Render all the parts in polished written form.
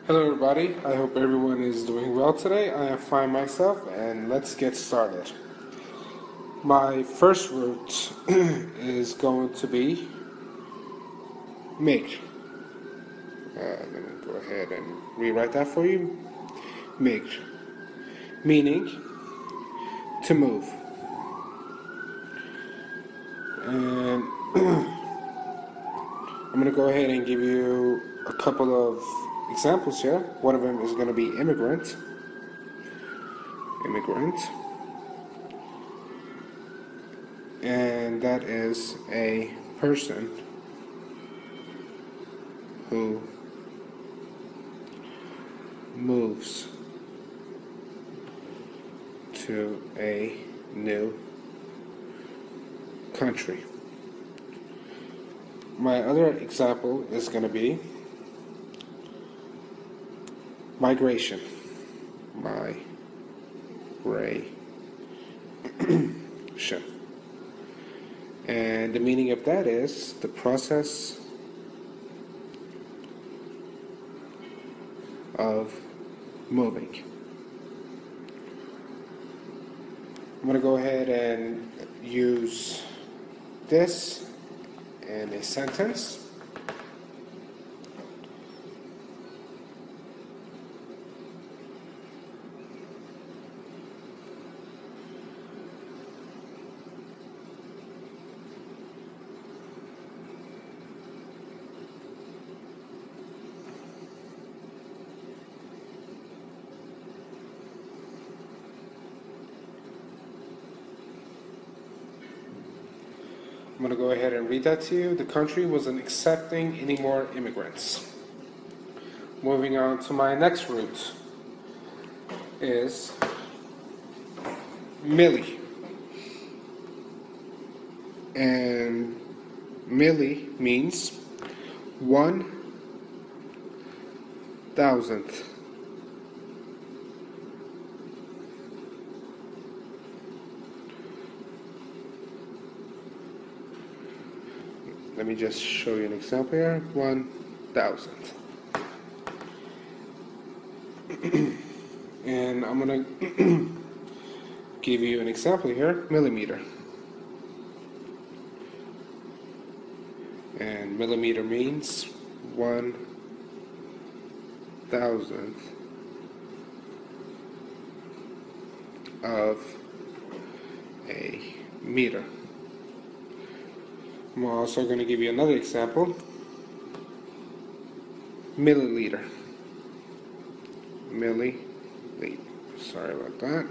Hello everybody, I hope everyone is doing well today. I am fine myself and let's get started. My first root is going to be make. Let me go ahead and rewrite that for you. Make, meaning to move. And I'm going to go ahead and give you a couple of examples here. One of them is going to be immigrant. And that is a person who moves to a new country. My other example is going to be migration. And the meaning of that is the process of moving. I'm going to go ahead and use this in a sentence. I'm going to go ahead and read that to you. The country wasn't accepting any more immigrants. Moving on to my next root is milli. And milli means 1,000th. Let me just show you an example here. 1,000th. And I'm going to give you an example here. Millimeter. And millimeter means 1,000th of a meter. I'm also going to give you another example. Milliliter. Milliliter. Sorry about that.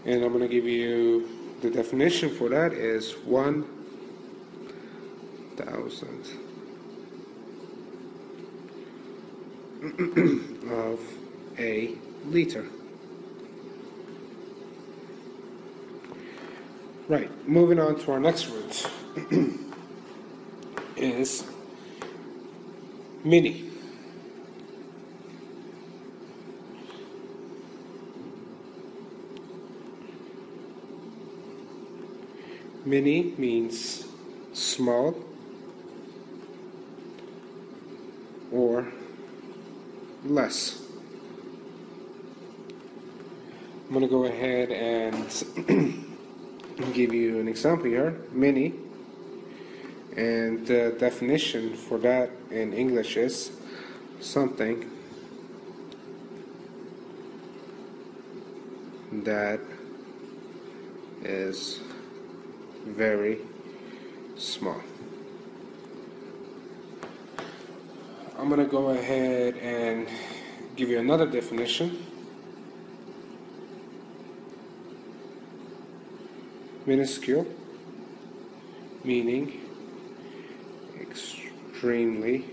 And I'm going to give you the definition for that is 1,000th of a liter. Right, moving on to our next root is mini. Mini means small or less. I'm going to go ahead and give you an example here. Mini, and the definition for that in English is something that is very small. I'm going to go ahead and give you another definition. Minuscule, meaning extremely,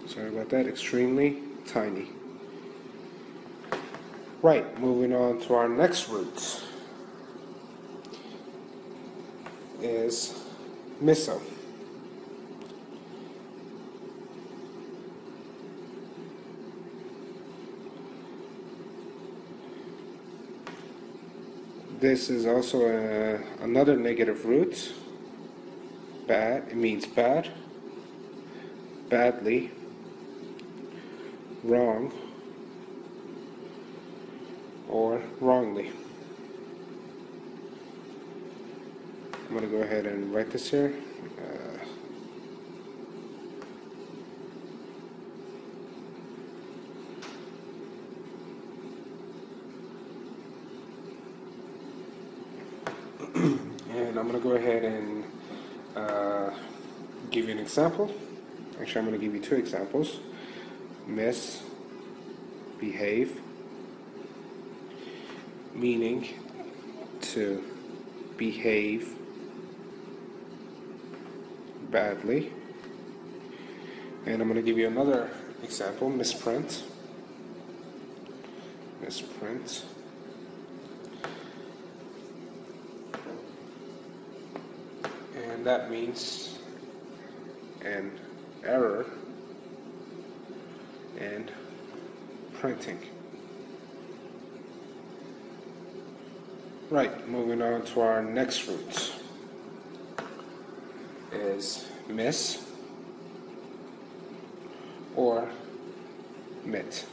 sorry about that, extremely tiny. Right, moving on to our next root is miso. This is also another negative root. Bad, it means bad, badly, wrong, or wrongly. I'm going to go ahead and write this here. And I'm going to go ahead and give you an example. Actually, I'm going to give you two examples. Misbehave, meaning to behave badly. And I'm going to give you another example, misprint. Misprint. And that means an error in printing. Right, moving on to our next root is miss or mit.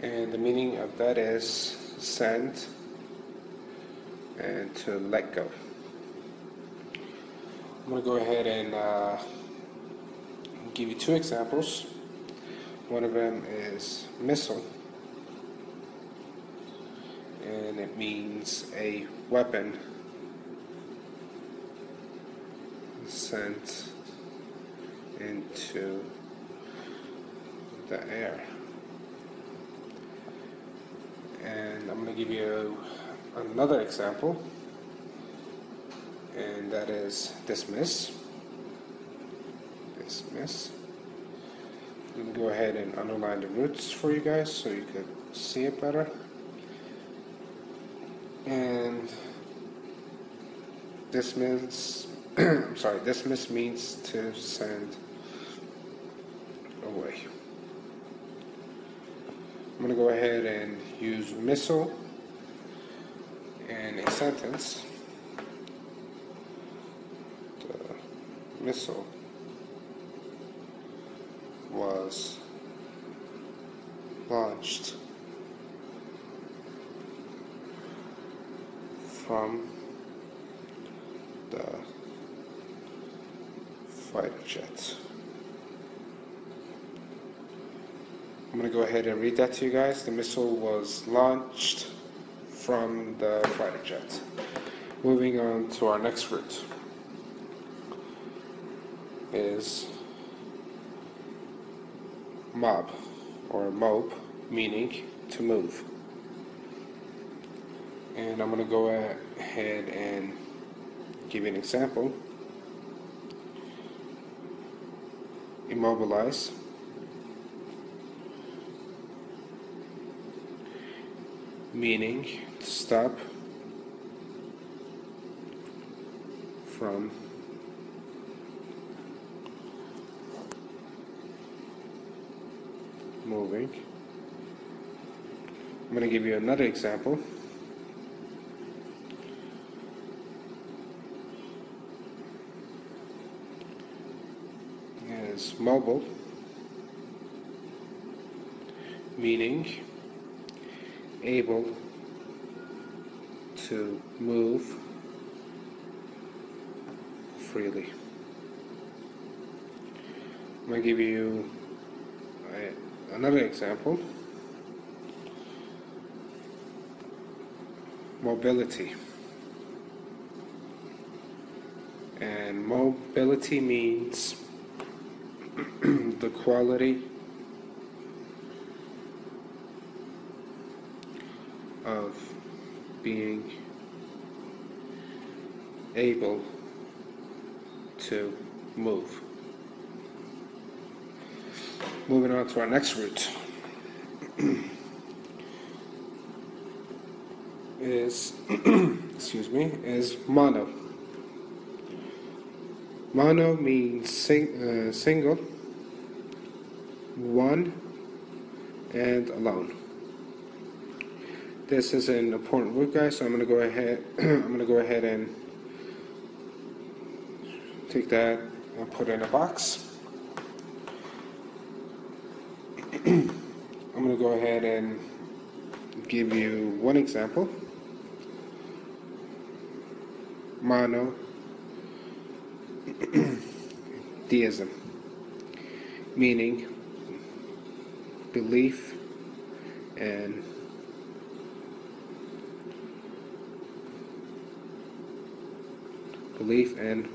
And the meaning of that is send and to let go. I'm going to go ahead and give you two examples. One of them is missile, and it means a weapon sent into the air. And I'm going to give you another example, and that is dismiss. Dismiss. I'm going to go ahead and underline the roots for you guys so you can see it better. And dismiss, dismiss means to send away. I'm going to go ahead and use missile in a sentence. The missile was launched from the fighter jet. I'm going to go ahead and read that to you guys. The missile was launched from the fighter jet. Moving on to our next root is mob or mob, meaning to move. And I'm going to go ahead and give you an example. Immobilize, meaning to stop from moving. I'm going to give you another example. Is mobile, meaning able to move freely. I'm going to give you another example. Mobility. And mobility means the quality of being able to move. Moving on to our next root is is mono. Mono means single, one, and alone. This is an important word, guys, so I'm gonna go ahead and take that and put it in a box. I'm gonna go ahead and give you one example. Monotheism, meaning belief and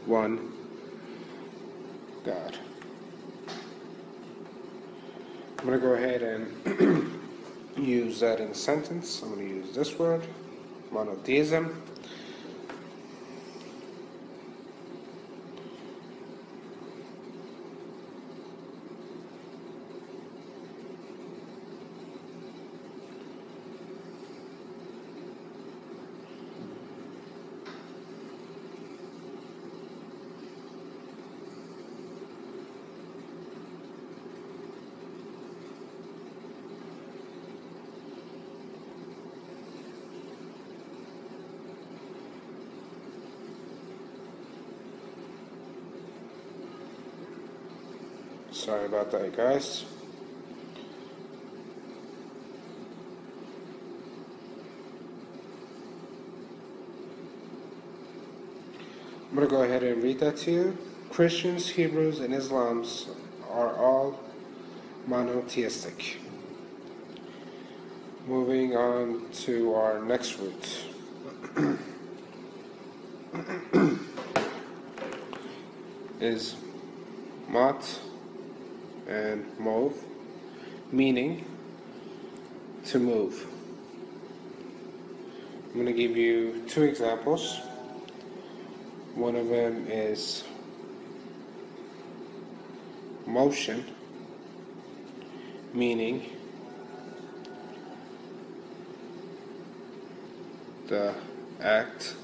one God. I'm going to go ahead and use that in a sentence. I'm going to use this word, monotheism. Sorry about that, guys. I'm going to go ahead and read that to you. Christians, Hebrews, and Islams are all monotheistic. Moving on to our next root. Is mot and move, meaning to move. I'm going to give you two examples. One of them is motion, meaning the act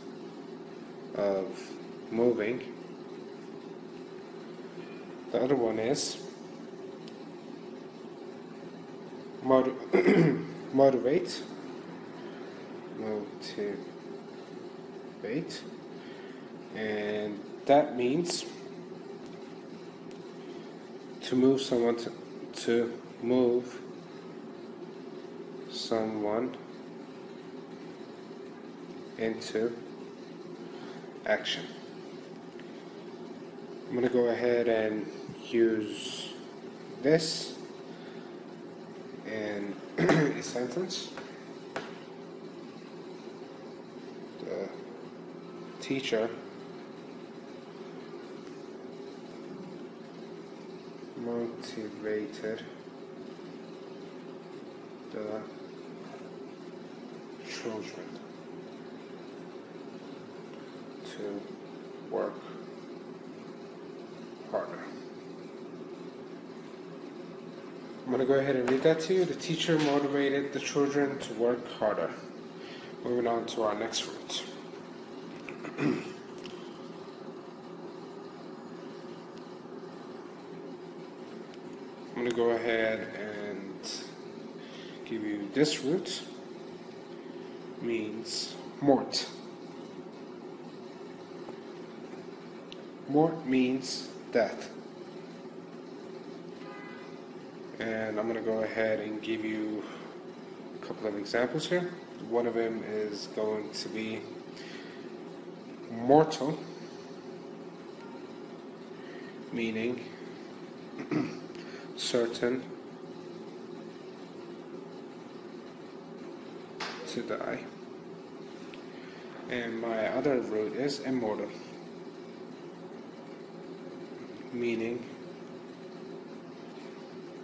of moving. The other one is motivate, and that means to move someone to move someone into action. I'm going to go ahead and use this in a sentence. The teacher motivated the children to work harder. I'm going to go ahead and read that to you. The teacher motivated the children to work harder. Moving on to our next root. I'm going to go ahead and give you this root. Means mort. Mort means death. And I'm going to go ahead and give you a couple of examples here. One of them is going to be mortal, meaning certain to die. And my other root is immortal, meaning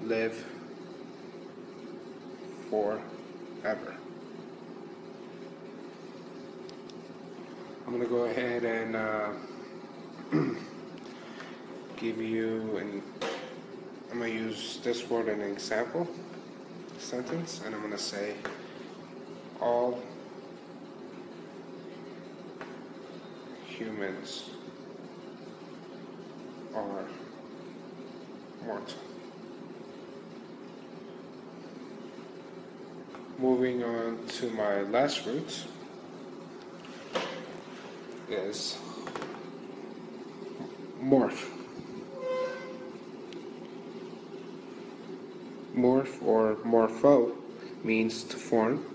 live forever. I'm going to go ahead and give you I'm going to use this word in an example sentence, and I'm going to say all humans are mortal. moving on to my last root is morph. Morph or morpho means to form,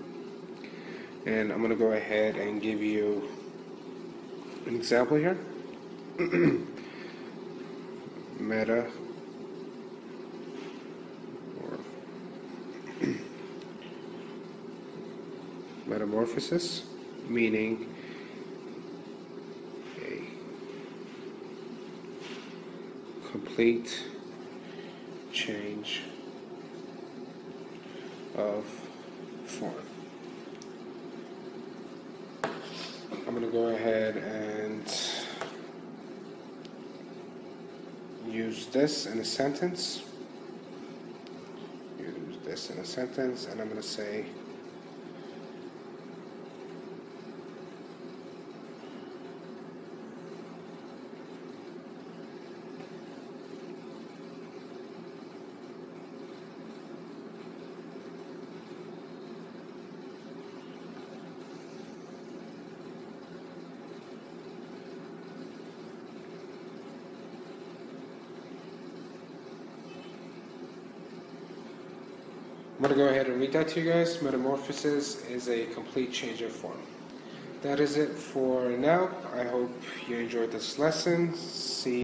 and I'm going to go ahead and give you an example here. Metamorphosis, meaning a complete change of form. I'm going to go ahead and use this in a sentence. And I'm going to say I'm going to go ahead and read that to you guys. Metamorphosis is a complete change of form. That is it for now. I hope you enjoyed this lesson. See